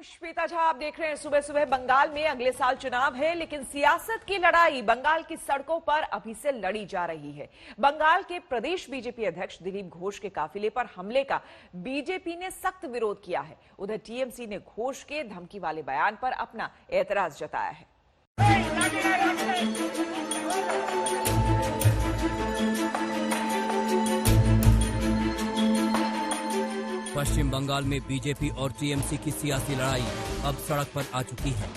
श्वेता झा, आप देख रहे हैं सुबह सुबह। बंगाल में अगले साल चुनाव है, लेकिन सियासत की लड़ाई बंगाल की सड़कों पर अभी से लड़ी जा रही है। बंगाल के प्रदेश बीजेपी अध्यक्ष दिलीप घोष के काफिले पर हमले का बीजेपी ने सख्त विरोध किया है। उधर टीएमसी ने घोष के धमकी वाले बयान पर अपना एतराज जताया है। पश्चिम बंगाल में बीजेपी और टीएमसी की सियासी लड़ाई अब सड़क पर आ चुकी है।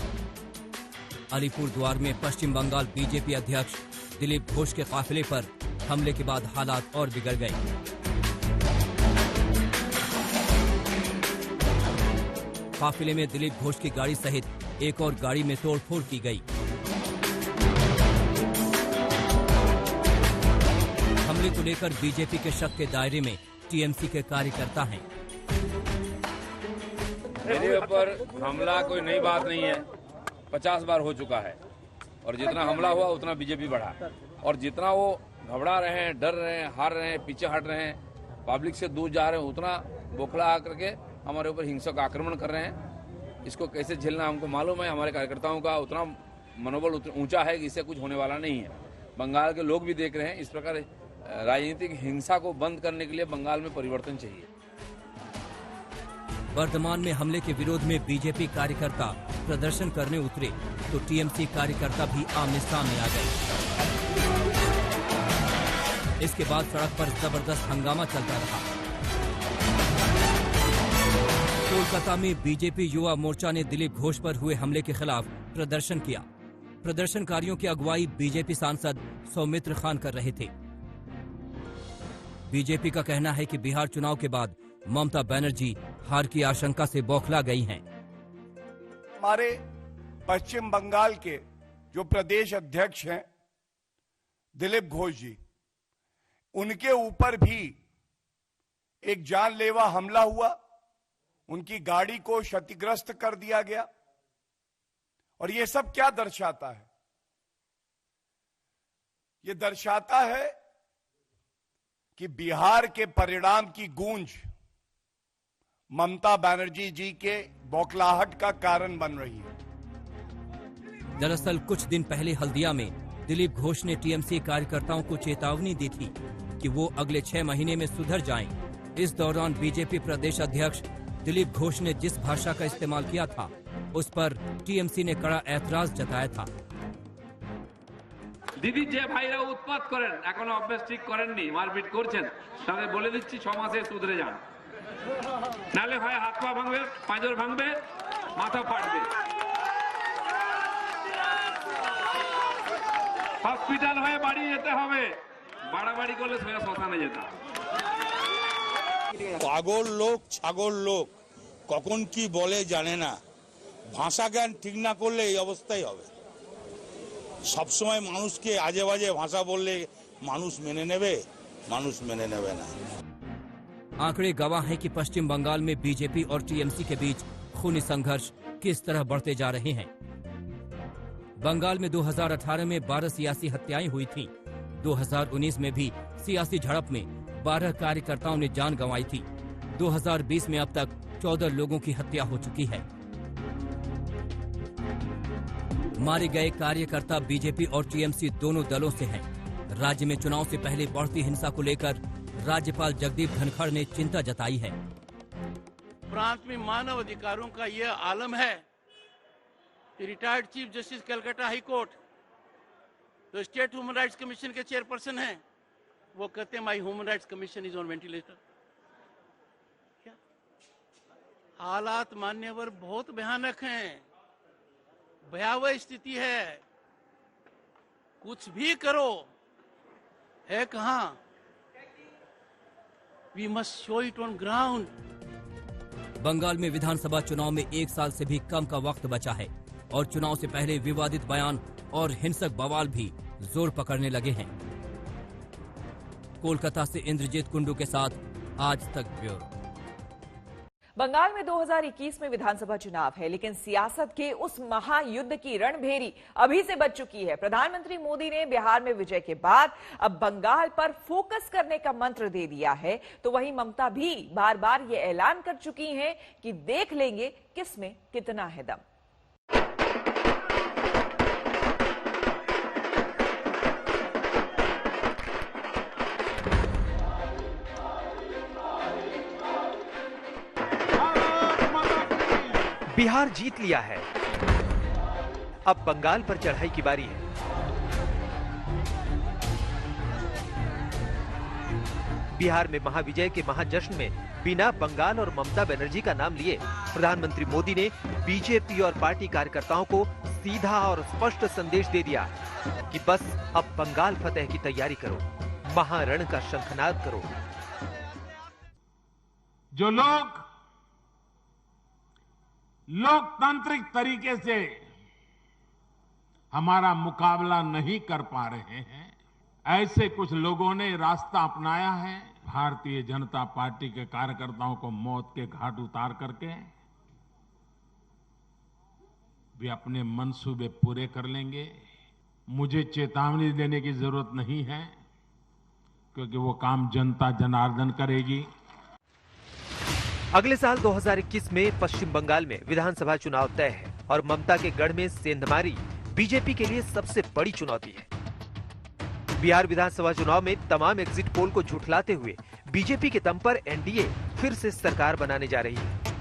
अलीपुरद्वार में पश्चिम बंगाल बीजेपी अध्यक्ष दिलीप घोष के काफिले पर हमले के बाद हालात और बिगड़ गए। काफिले में दिलीप घोष की गाड़ी सहित एक और गाड़ी में तोड़फोड़ की गई। हमले को लेकर बीजेपी के शक के दायरे में टीएमसी के कार्यकर्ता हैं। मेरे ऊपर हमला कोई नई बात नहीं है, 50 बार हो चुका है और जितना हमला हुआ उतना बीजेपी बढ़ा और जितना वो घबरा रहे हैं, डर रहे हैं, हार रहे हैं, पीछे हट रहे हैं, पब्लिक से दूर जा रहे हैं, उतना बौखला आकर के हमारे ऊपर हिंसक आक्रमण कर रहे हैं। इसको कैसे झेलना हमको मालूम है। हमारे कार्यकर्ताओं का उतना मनोबल ऊंचा है कि इससे कुछ होने वाला नहीं है। बंगाल के लोग भी देख रहे हैं। इस प्रकार राजनीतिक हिंसा को बंद करने के लिए बंगाल में परिवर्तन चाहिए। वर्तमान में हमले के विरोध में बीजेपी कार्यकर्ता प्रदर्शन करने उतरे तो टीएमसी कार्यकर्ता भी आमने सामने आ गए। इसके बाद सड़क पर जबरदस्त हंगामा चलता रहा। कोलकाता में बीजेपी युवा मोर्चा ने दिलीप घोष पर हुए हमले के खिलाफ प्रदर्शन किया। प्रदर्शनकारियों की अगुवाई बीजेपी सांसद सौमित्र खान कर रहे थे। बीजेपी का कहना है कि बिहार चुनाव के बाद ममता बनर्जी हार की आशंका से बौखला गई हैं। हमारे पश्चिम बंगाल के जो प्रदेश अध्यक्ष हैं दिलीप घोष जी, उनके ऊपर भी एक जानलेवा हमला हुआ। उनकी गाड़ी को क्षतिग्रस्त कर दिया गया। और ये सब क्या दर्शाता है? ये दर्शाता है कि बिहार के परिणाम की गूंज ममता बनर्जी जी के बौखलाहट का कारण बन रही है। दरअसल कुछ दिन पहले हल्दिया में दिलीप घोष ने टीएमसी कार्यकर्ताओं को चेतावनी दी थी कि वो अगले 6 महीने में सुधर जाएं। इस दौरान बीजेपी प्रदेश अध्यक्ष दिलीप घोष ने जिस भाषा का इस्तेमाल किया था उस पर टीएमसी ने कड़ा ऐतराज जताया था। দিদি যে ভাইরা উৎপাত করেন, এখনো অভ্যাস ঠিক করেননি, মারপিট করছেন, তাদের বলে দিচ্ছি 6 মাসে সুধরে যান, নালে হয় হাত পা ভাঙবে, পাঁজর ভাঙবে, মাথা ফাটবে, হসপিটাল হয়ে বাড়ি যেতে হবে, বাড়াবাড়ি করলে সোজা শ্মশানে যেতাম। পাগল লোক, ছাগল লোক, কখন কি বলে জানে না। ভাষা জ্ঞান ঠিক না করলে এই অবস্থাই হবে। सब समय मानुष के आजे बाजे भाषा बोलले मानुष मेने नेबे, मानुष मेने नेबे ना। आंकड़े गवाह हैं कि पश्चिम बंगाल में बीजेपी और टीएमसी के बीच खूनी संघर्ष किस तरह बढ़ते जा रहे हैं। बंगाल में 2018 में 12 सियासी हत्याएं हुई थीं। 2019 में भी सियासी झड़प में 12 कार्यकर्ताओं ने जान गंवाई थी। 2020 में अब तक 14 लोगों की हत्या हो चुकी है। मारे गए कार्यकर्ता बीजेपी और टीएमसी दोनों दलों से हैं। राज्य में चुनाव से पहले बढ़ती हिंसा को लेकर राज्यपाल जगदीप धनखड़ ने चिंता जताई है। प्रांत में मानव अधिकारों का यह आलम है कि retired chief justice Calcutta high court, जो स्टेट ह्यूमन राइट्स कमीशन के चेयरपर्सन हैं, वो कहते हैं my human rights commission is on ventilator. क्या हालात मान्यवर बहुत भयानक हैं, भयावह स्थिति है। कुछ भी करो, है कहां? We must show it on ground. Bengal में विधानसभा चुनाव में 1 साल से भी कम का वक्त बचा है और चुनाव से पहले विवादित बयान और हिंसक बवाल भी जोर पकड़ने लगे हैं। कोलकाता से इंद्रजीत कुंडू के साथ आज तक ब्यूरो। बंगाल में 2021 में विधानसभा चुनाव है, लेकिन सियासत के उस महायुद्ध की रणभेरी अभी से बच चुकी है। प्रधानमंत्री मोदी ने बिहार में विजय के बाद अब बंगाल पर फोकस करने का मंत्र दे दिया है, तो वहीं ममता भी बार बार ये ऐलान कर चुकी हैं कि देख लेंगे किसमें कितना है दम। बिहार जीत लिया है, अब बंगाल पर चढ़ाई की बारी है। बिहार में महाविजय के महाजश्न में बिना बंगाल और ममता बनर्जी का नाम लिए प्रधानमंत्री मोदी ने बीजेपी और पार्टी कार्यकर्ताओं को सीधा और स्पष्ट संदेश दे दिया कि बस अब बंगाल फतेह की तैयारी करो, महारण का शंखनाद करो। जो लोग लोकतांत्रिक तरीके से हमारा मुकाबला नहीं कर पा रहे हैं, ऐसे कुछ लोगों ने रास्ता अपनाया है। भारतीय जनता पार्टी के कार्यकर्ताओं को मौत के घाट उतार करके वे अपने मंसूबे पूरे कर लेंगे। मुझे चेतावनी देने की जरूरत नहीं है, क्योंकि वो काम जनता जनार्दन करेगी। अगले साल 2021 में पश्चिम बंगाल में विधानसभा चुनाव तय है और ममता के गढ़ में सेंधमारी बीजेपी के लिए सबसे बड़ी चुनौती है। बिहार विधानसभा चुनाव में तमाम एग्जिट पोल को झुठलाते हुए बीजेपी के दम पर एनडीए फिर से सरकार बनाने जा रही है।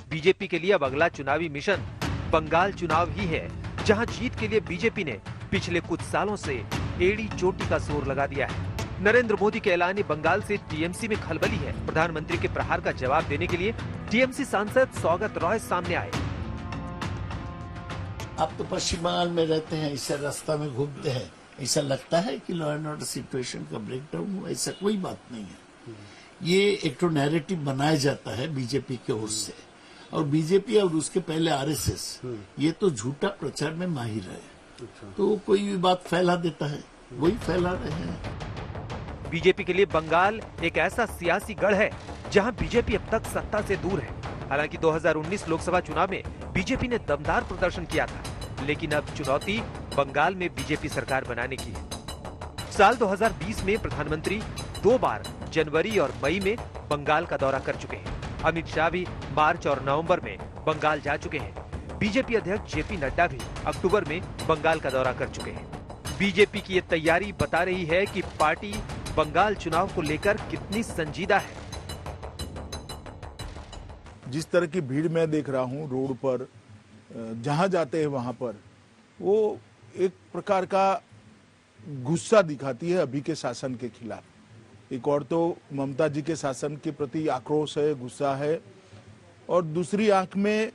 बीजेपी के लिए अब अगला चुनावी मिशन बंगाल चुनाव ही है, जहां जीत के लिए बीजेपी ने पिछले कुछ सालों से एड़ी चोटी का जोर लगा दिया है। नरेंद्र मोदी के ऐलान बंगाल से टीएमसी में खलबली है। प्रधानमंत्री के प्रहार का जवाब देने के लिए टीएमसी सांसद सौगत रॉय सामने आए। आप तो पश्चिम बंगाल में रहते हैं, ऐसा रास्ता में घूमते हैं, ऐसा लगता है कि लॉ एंड ऑर्डर सिचुएशन का ब्रेकडाउन हुआ? ऐसा कोई बात नहीं है। ये एक तो नैरेटिव बनाया जाता है बीजेपी की ओर से, और बीजेपी और उसके पहले आरएसएस ये तो झूठा प्रचार में माहिर है। तो कोई भी बात फैला देता है, वही फैला रहे हैं। बीजेपी के लिए बंगाल एक ऐसा सियासी गढ़ है जहां बीजेपी अब तक सत्ता से दूर है। हालांकि 2019 लोकसभा चुनाव में बीजेपी ने दमदार प्रदर्शन किया था, लेकिन अब चुनौती बंगाल में बीजेपी सरकार बनाने की है। साल 2020 में प्रधानमंत्री 2 बार जनवरी और मई में बंगाल का दौरा कर चुके हैं। अमित शाह भी मार्च और नवंबर में बंगाल जा चुके हैं। बीजेपी अध्यक्ष जेपी नड्डा भी अक्टूबर में बंगाल का दौरा कर चुके हैं। बीजेपी की ये तैयारी बता रही है कि पार्टी बंगाल चुनाव को लेकर कितनी संजीदा है। जिस तरह की भीड़ मैं देख रहा हूं रोड पर, जहां जाते हैं वहां पर, वो एक प्रकार का गुस्सा दिखाती है अभी के शासन के खिलाफ। एक और तो ममता जी के शासन के प्रति आक्रोश है, गुस्सा है, और दूसरी आंख में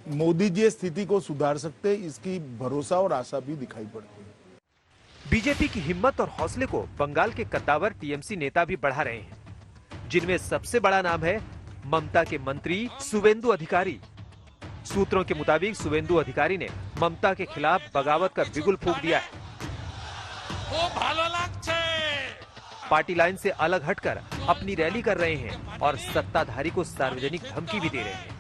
मोदी जी स्थिति को सुधार सकते, इसकी भरोसा और आशा भी दिखाई पड़ती है। बीजेपी की हिम्मत और हौसले को बंगाल के कद्दावर टीएमसी नेता भी बढ़ा रहे हैं, जिनमें सबसे बड़ा नाम है ममता के मंत्री शुवेंदु अधिकारी। सूत्रों के मुताबिक शुवेंदु अधिकारी ने ममता के खिलाफ बगावत का बिगुल फूंक दिया है। पार्टी लाइन से अलग हटकर अपनी रैली कर रहे हैं और सत्ताधारी को सार्वजनिक धमकी भी दे रहे हैं।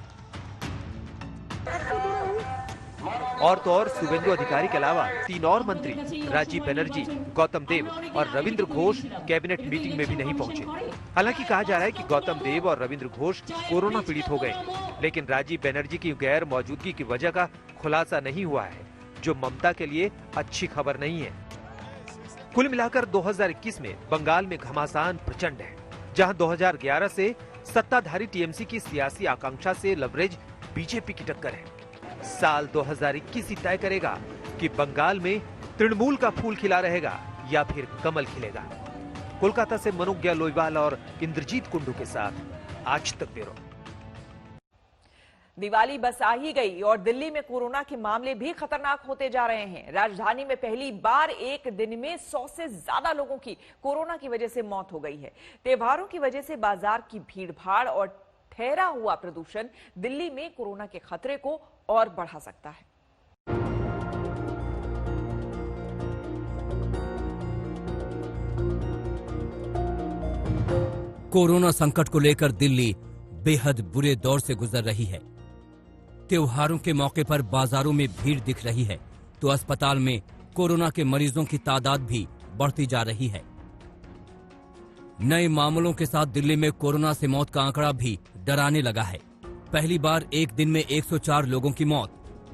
और तो और शुवेंदु अधिकारी के अलावा 3 और मंत्री राजीव बनर्जी, गौतम देव और रविंद्र घोष कैबिनेट मीटिंग में भी नहीं पहुंचे। हालांकि कहा जा रहा है कि गौतम देव और रविंद्र घोष कोरोना पीड़ित हो गए, लेकिन राजीव बनर्जी की गैर मौजूदगी की वजह का खुलासा नहीं हुआ है, जो ममता के लिए अच्छी खबर नहीं है। कुल मिलाकर 2021 में बंगाल में घमासान प्रचंड है, जहां 2011 से सत्ताधारी टीएमसी की सियासी आकांक्षा से लवरेज बीजेपी की टक्कर है। साल 2021 ही तय करेगा कि बंगाल में तृणमूल का फूल खिला रहेगा या फिर कमल खिलेगा। कोलकाता से मनोज्ञा लोईवाल और इंद्रजीत कुंडू के साथ आज तक ब्यूरो। दिवाली बस आ ही गई और दिल्ली में कोरोना के मामले भी खतरनाक होते जा रहे हैं। राजधानी में पहली बार एक दिन में 100 से ज्यादा लोगों की कोरोना की वजह से मौत हो गई है। त्योहारों की वजह से बाजार की भीड़भाड़ और ठहरा हुआ प्रदूषण दिल्ली में कोरोना के खतरे को और बढ़ा सकता है। कोरोना संकट को लेकर दिल्ली बेहद बुरे दौर से गुजर रही है। त्योहारों के मौके पर बाजारों में भीड़ दिख रही है तो अस्पताल में कोरोना के मरीजों की तादाद भी बढ़ती जा रही है। नए मामलों के साथ दिल्ली में कोरोना से मौत का आंकड़ा भी डराने लगा है। पहली बार एक दिन में 104 लोगों की मौत,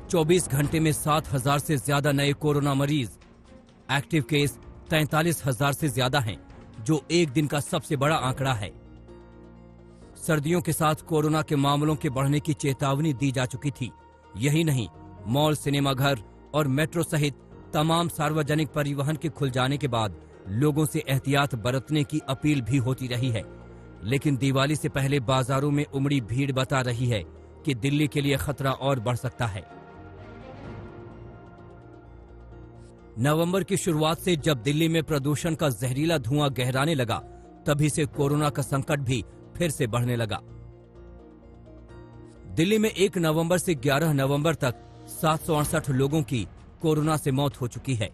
24 घंटे में 7,000 से ज्यादा नए कोरोना मरीज, एक्टिव केस 43,000 से ज्यादा हैं, जो एक दिन का सबसे बड़ा आंकड़ा है। सर्दियों के साथ कोरोना के मामलों के बढ़ने की चेतावनी दी जा चुकी थी। यही नहीं, मॉल, सिनेमाघर और मेट्रो सहित तमाम सार्वजनिक परिवहन के खुल जाने के बाद लोगों से एहतियात बरतने की अपील भी होती रही है। लेकिन दिवाली से पहले बाजारों में उमड़ी भीड़ बता रही है कि दिल्ली के लिए खतरा और बढ़ सकता है। नवंबर की शुरुआत से जब दिल्ली में प्रदूषण का जहरीला धुआं गहराने लगा, तभी से कोरोना का संकट भी फिर से बढ़ने लगा। दिल्ली में 1 नवंबर से 11 नवंबर तक 768 लोगों की कोरोना से मौत हो चुकी है।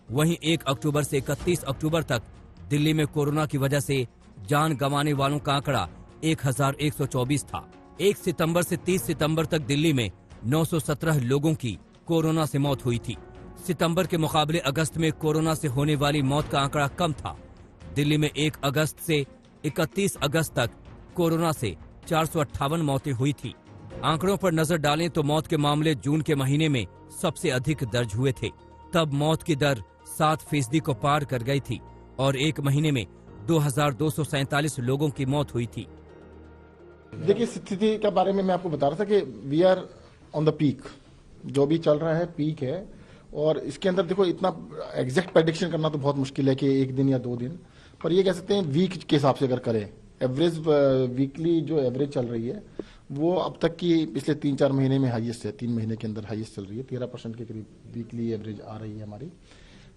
वहीं 1 अक्टूबर से 31 अक्टूबर तक दिल्ली में कोरोना की वजह से जान गंवाने वालों का आंकड़ा 1124 था। 1 सितंबर से 30 सितंबर तक दिल्ली में 917 लोगों की कोरोना से मौत हुई थी। सितंबर के मुकाबले अगस्त में कोरोना से होने वाली मौत का आंकड़ा कम था। दिल्ली में 1 अगस्त से 31 अगस्त तक कोरोना से 458 मौतें हुई थी। आंकड़ों पर नजर डालें तो मौत के मामले जून के महीने में सबसे अधिक दर्ज हुए थे। तब मौत की दर 7% को पार कर गई थी और एक महीने में 2,247 लोगों की मौत हुई थी। देखिए, स्थिति के बारे में मैं आपको बता रहा था कि we are on the peak. जो भी चल रहा है पीक है, और इसके अंदर देखो इतना एग्जैक्ट प्रेडिक्शन करना तो बहुत मुश्किल है कि 1 दिन या 2 दिन, पर ये कह सकते हैं वीक के हिसाब से अगर करें, एवरेज वीकली जो एवरेज चल रही है वो अब तक की पिछले 3-4 महीने में हाईएस्ट है। 3 महीने के अंदर हाईएस्ट चल रही है, 13% के करीब वीकली एवरेज आ रही है हमारी।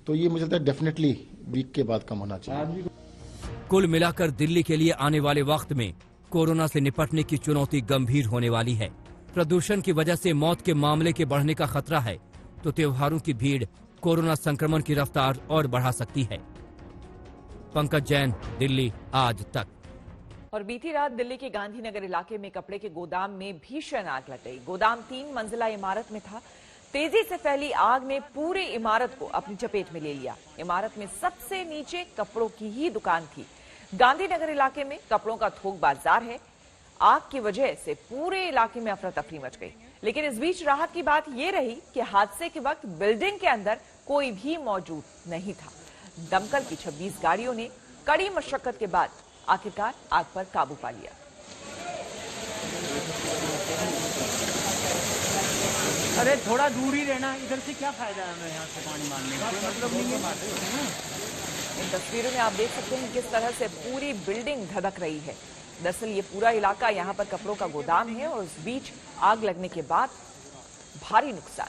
तो ये मुझे लगता है डेफिनेटली वीक के बाद कम होना चाहिए। कुल मिलाकर दिल्ली के लिए आने वाले वक्त में कोरोना से निपटने की चुनौती गंभीर होने वाली है। प्रदूषण की वजह से मौत के मामले के बढ़ने का खतरा है तो त्योहारों की भीड़ कोरोना संक्रमण की रफ्तार और बढ़ा सकती है। पंकज जैन, दिल्ली आज तक। और बीती रात दिल्ली के गांधीनगर इलाके में कपड़े के गोदाम में भीषण आग लग गई। गोदाम 3 मंजिला इमारत में था। तेजी से फैली आग ने पूरी इमारत को अपनी चपेट में ले लिया। इमारत में सबसे नीचे कपड़ों की ही दुकान थी। गांधीनगर इलाके में कपड़ों का थोक बाजार है। आग की वजह से पूरे इलाके में अफरा तफरी मच गई। लेकिन इस बीच राहत की बात यह रही कि हादसे के वक्त बिल्डिंग के अंदर कोई भी मौजूद नहीं था। दमकल की 26 गाड़ियों ने कड़ी मशक्कत के बाद आखिरकार आग पर काबू पा लिया। अरे थोड़ा दूर ही रहना, इधर से क्या फायदा है हमें यहाँ से पानी मारने का, कोई मतलब नहीं है। इन तस्वीरों में आप देख सकते हैं किस तरह से पूरी बिल्डिंग धधक रही है। दरअसल ये पूरा इलाका यहाँ पर कपड़ों का गोदाम है और उस बीच आग लगने के बाद भारी नुकसान।